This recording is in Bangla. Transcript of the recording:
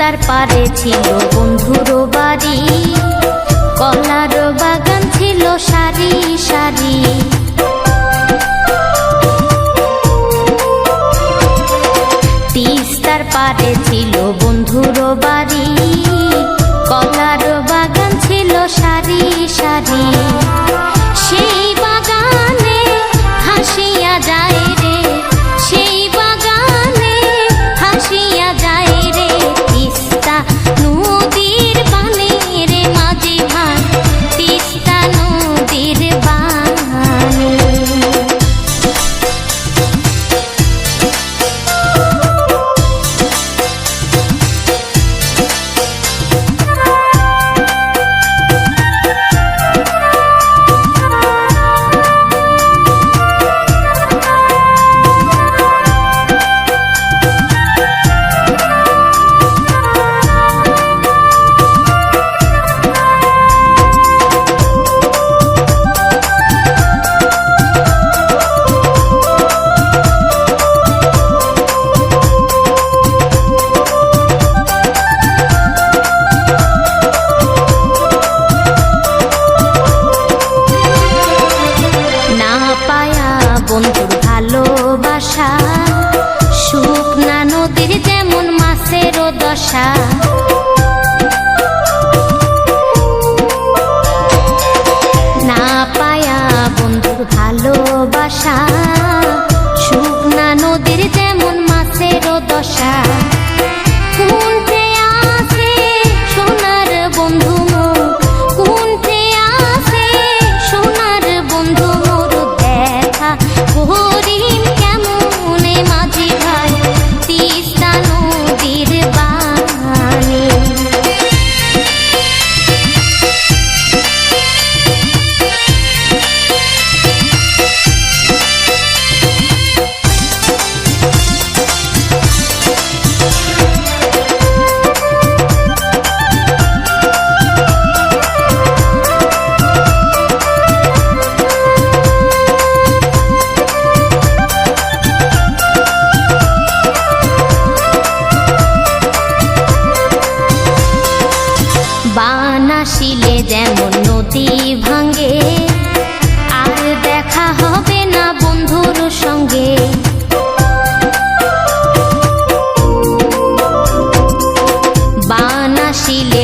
তিস্তার পারে ছিল বন্ধুর বাড়ি, কলার বাগান ছিল সারি সারি। তিস্তার পারে ছিল বন্ধুর বাড়ি, কলার বাগান ছিল সারি সারি। সেই বাগানে হাসিয়া যায় রে, সেই বাগানে হাসিয়া যায় রে, তিস্তা নদীর বানে রে মাঝি ভাই, তিস্তা নদীর বানে। বন্ধুর ভালোবাসা শুকনা নদীর যেমন মাছেরও দশা। না পায়া বন্ধুর ভালোবাসা শুকনা নদীর যেমন মাছেরও দশা। কোনতে আছে সোনার বন্ধু মোর, কোনতে আছে সোনার বন্ধু মোর, দেখা করিম কেমনে মাঝি ভাই, তিস্তা নদীর বানে। বানাসিলে যেমন নদী ভাঙে, আর দেখা হবে না বন্ধুর সঙ্গে। বানাসিলে